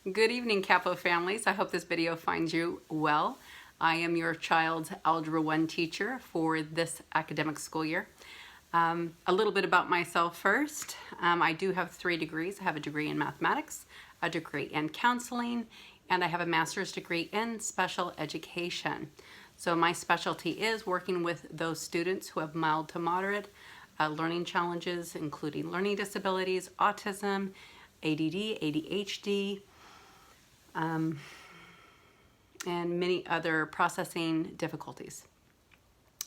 Good evening, Capo families. I hope this video finds you well. I am your child's Algebra 1 teacher for this academic school year. A little bit about myself first. I do have 3 degrees. I have a degree in mathematics, a degree in counseling, and I have a master's degree in special education. So my specialty is working with those students who have mild to moderate learning challenges, including learning disabilities, autism, ADD, ADHD, and many other processing difficulties.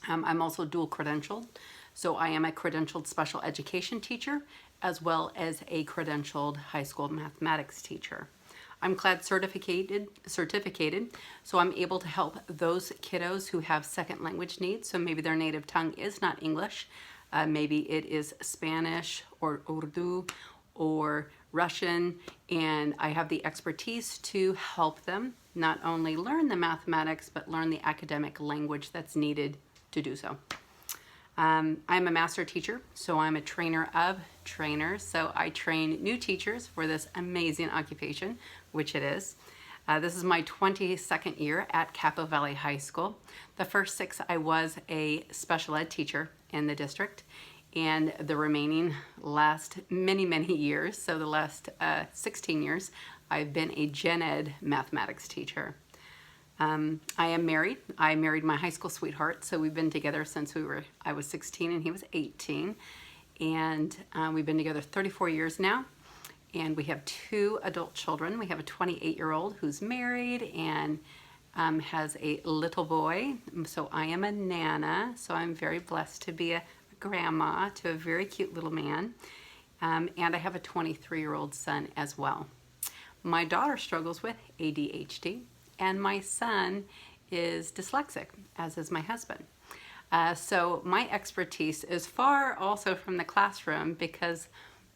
I'm also dual credentialed, so I am a credentialed special education teacher as well as a credentialed high school mathematics teacher. I'm CLAD certificated, so I'm able to help those kiddos who have second language needs. So maybe their native tongue is not English, maybe it is Spanish or Urdu or Russian, and I have the expertise to help them not only learn the mathematics, but learn the academic language that's needed to do so. I'm a master teacher, so I'm a trainer of trainers. So I train new teachers for this amazing occupation, which it is. This is my 22nd year at Capo Valley High School. The first 6 I was a special ed teacher in the district, and the remaining last many years, so the last 16 years, I've been a gen ed mathematics teacher. I am married. I married my high school sweetheart, so we've been together since I was 16 and he was 18, and we've been together 34 years now, and we have 2 adult children. We have a 28-year-old who's married and has a little boy, so I am a nana, so I'm very blessed to be a grandma to a very cute little man, and I have a 23-year-old son as well. My daughter struggles with ADHD, and my son is dyslexic, as is my husband. So my expertise is far also from the classroom, because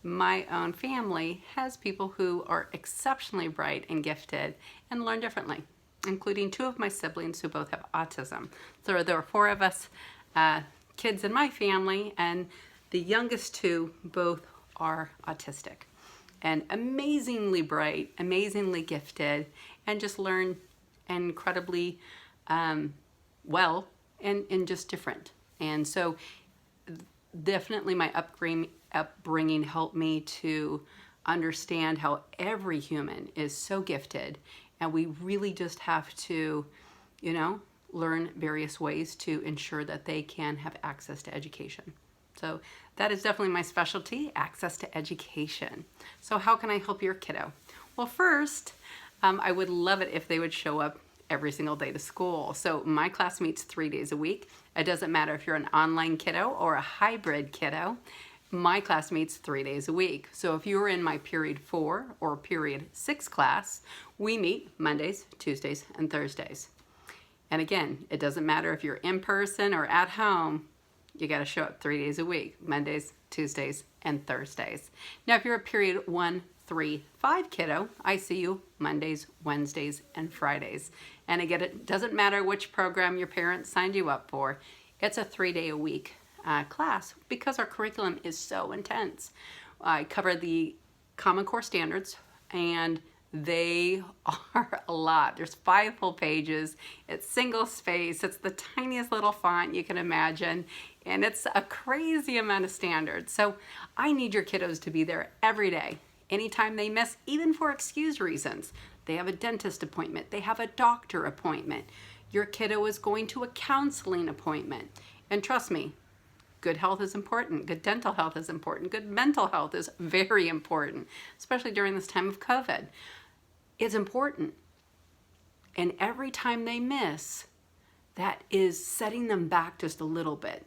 my own family has people who are exceptionally bright and gifted and learn differently, including 2 of my siblings who both have autism. So there are 4 of us kids in my family, and the youngest 2 both are autistic and amazingly bright, amazingly gifted, and just learn incredibly well and just different. And so definitely my upbringing helped me to understand how every human is so gifted, and we really just have to, learn various ways to ensure that they can have access to education. So that is definitely my specialty, access to education. So how can I help your kiddo? Well, first, I would love it if they would show up every single day to school. So my class meets 3 days a week. It doesn't matter if you're an online kiddo or a hybrid kiddo. My class meets 3 days a week. So if you're in my period 4 or period 6 class, we meet Mondays, Tuesdays, and Thursdays. And again, it doesn't matter if you're in person or at home, you got to show up 3 days a week, Mondays, Tuesdays, and Thursdays. Now, if you're a period 1, 3, 5 kiddo, I see you Mondays, Wednesdays, and Fridays. And again, it doesn't matter which program your parents signed you up for. It's a 3-day-a-week class because our curriculum is so intense. I cover the Common Core standards, and they are a lot. There's 5 full pages. It's single space. It's the tiniest little font you can imagine. And it's a crazy amount of standards. So I need your kiddos to be there every day. Anytime they miss, even for excuse reasons, they have a dentist appointment, they have a doctor appointment, your kiddo is going to a counseling appointment. And trust me, good health is important, good dental health is important, good mental health is very important, especially during this time of COVID. It's important. And every time they miss, that is setting them back just a little bit.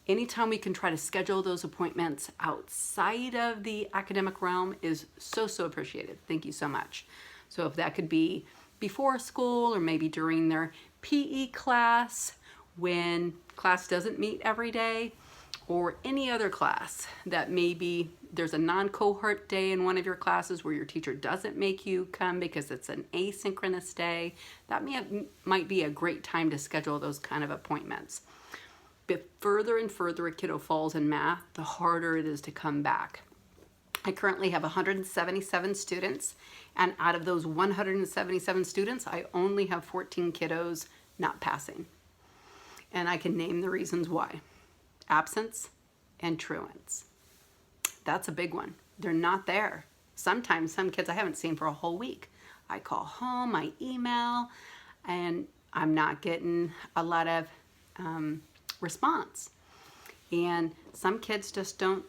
Anytime we can try to schedule those appointments outside of the academic realm is so appreciated. Thank you so much. So if that could be before school, or maybe during their PE class when class doesn't meet every day, or any other class that maybe there's a non-cohort day in one of your classes where your teacher doesn't make you come because it's an asynchronous day, that might be a great time to schedule those kind of appointments. The further and further a kiddo falls in math, the harder it is to come back. I currently have 177 students, and out of those 177 students, I only have 14 kiddos not passing. And I can name the reasons why. Absence and truants. That's a big one. They're not there. Sometimes some kids I haven't seen for a whole week. I call home, I email, and I'm not getting a lot of response. And some kids just don't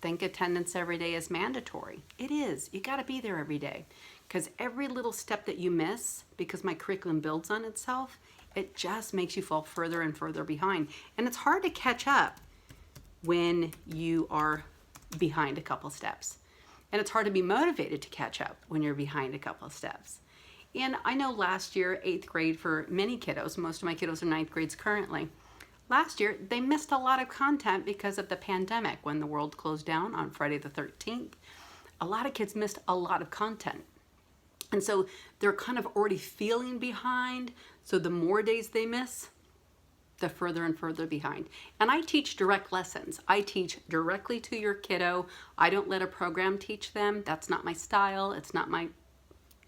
think attendance every day is mandatory. It is. You got to be there every day, because every little step that you miss, because my curriculum builds on itself, it just makes you fall further and further behind. And it's hard to catch up when you are behind a couple steps. And it's hard to be motivated to catch up when you're behind a couple of steps. And I know last year, 8th grade for many kiddos, most of my kiddos are 9th grades currently, last year they missed a lot of content because of the pandemic. When the world closed down on Friday the 13th, a lot of kids missed a lot of content. And so they're kind of already feeling behind. So the more days they miss, the further and further behind. And I teach direct lessons. I teach directly to your kiddo. I don't let a program teach them. That's not my style. It's not my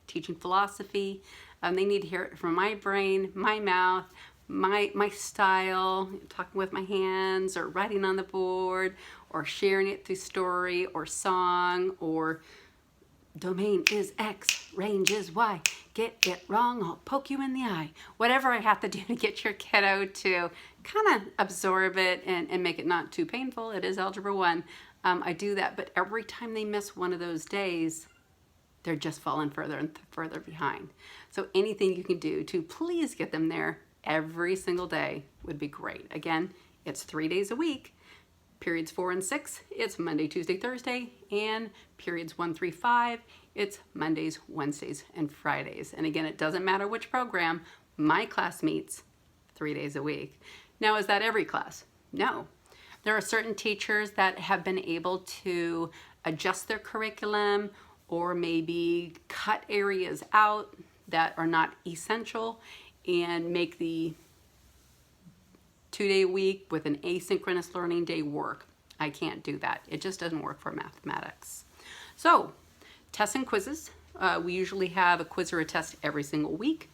teaching philosophy. They need to hear it from my brain, my mouth, my style, talking with my hands or writing on the board or sharing it through story or song or domain is X, range is Y. Get it wrong, I'll poke you in the eye. Whatever I have to do to get your kiddo to kind of absorb it and make it not too painful. It is Algebra 1. I do that, but every time they miss one of those days, they're just falling further and further behind. So anything you can do to please get them there every single day would be great. Again, it's 3 days a week. Periods 4 and 6, it's Monday, Tuesday, Thursday, and periods 1 through 5, it's Mondays, Wednesdays, and Fridays. And again, it doesn't matter which program, my class meets 3 days a week. Now, is that every class? No. There are certain teachers that have been able to adjust their curriculum or maybe cut areas out that are not essential and make the 2-day week with an asynchronous learning day work. I can't do that. It just doesn't work for mathematics. So, tests and quizzes. We usually have a quiz or a test every single week.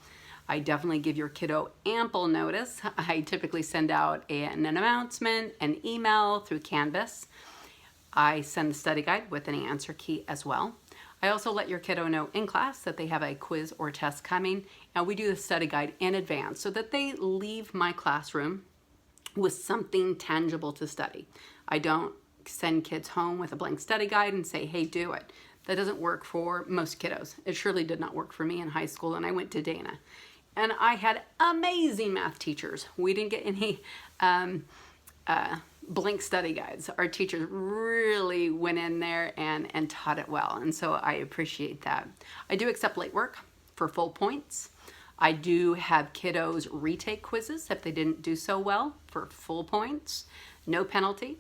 I definitely give your kiddo ample notice. I typically send out an announcement, an email through Canvas. I send the study guide with an answer key as well. I also let your kiddo know in class that they have a quiz or test coming, and we do the study guide in advance so that they leave my classroom with something tangible to study. I don't send kids home with a blank study guide and say, hey, do it. That doesn't work for most kiddos. It surely did not work for me in high school, and I went to Dana. And I had amazing math teachers. We didn't get any blank study guides. Our teachers really went in there and taught it well, and so I appreciate that. I do accept late work for full points. I do have kiddos retake quizzes if they didn't do so well for full points, no penalty.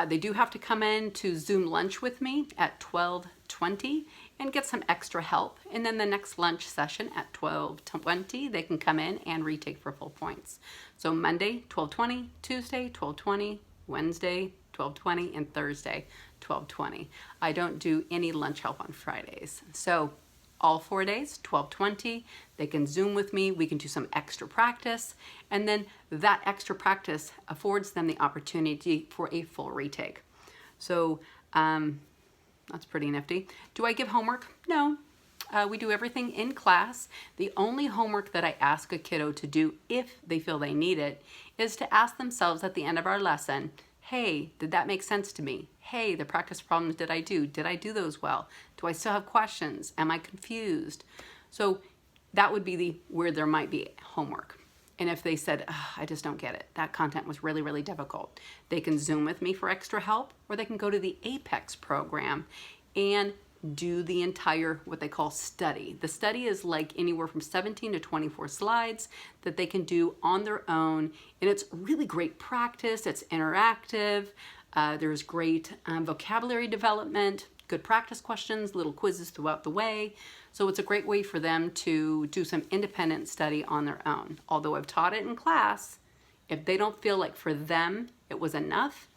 They do have to come in to Zoom lunch with me at 12:20 and get some extra help. And then the next lunch session at 12:20, they can come in and retake for full points. So Monday, 12:20, Tuesday, 12:20, Wednesday, 12:20, and Thursday, 12:20. I don't do any lunch help on Fridays. So all 4 days, 12:20, they can Zoom with me, we can do some extra practice, and then that extra practice affords them the opportunity for a full retake. So that's pretty nifty. Do I give homework? No. We do everything in class. The only homework that I ask a kiddo to do if they feel they need it is to ask themselves at the end of our lesson, hey, did that make sense to me? Hey, the practice problems did I do those well? Do I still have questions? Am I confused? So that would be where there might be homework. And if they said, I just don't get it, that content was really, really difficult, they can Zoom with me for extra help, or they can go to the Apex program and do the entire, what they call study. The study is like anywhere from 17 to 24 slides that they can do on their own. And it's really great practice. It's interactive. There's great vocabulary development, good practice questions, little quizzes throughout the way. So it's a great way for them to do some independent study on their own. Although I've taught it in class, if they don't feel like for them it was enough,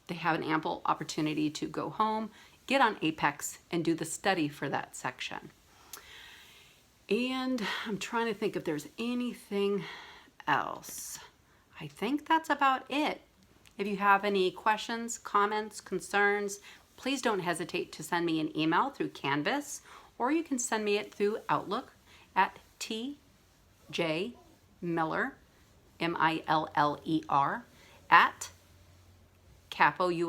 they have an ample opportunity to go home, get on Apex and do the study for that section. And I'm trying to think if there's anything else. I think that's about it. If you have any questions, comments, concerns, please don't hesitate to send me an email through Canvas, or you can send me it through Outlook at tjmiller, M-I-L-L-E-R, at capousd.org.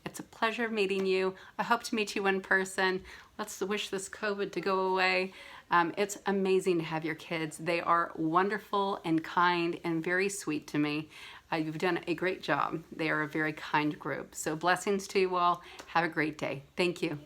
It's a pleasure meeting you. I hope to meet you in person. Let's wish this COVID to go away. It's amazing to have your kids. They are wonderful and kind and very sweet to me. You've done a great job. They are a very kind group. So blessings to you all. Have a great day. Thank you.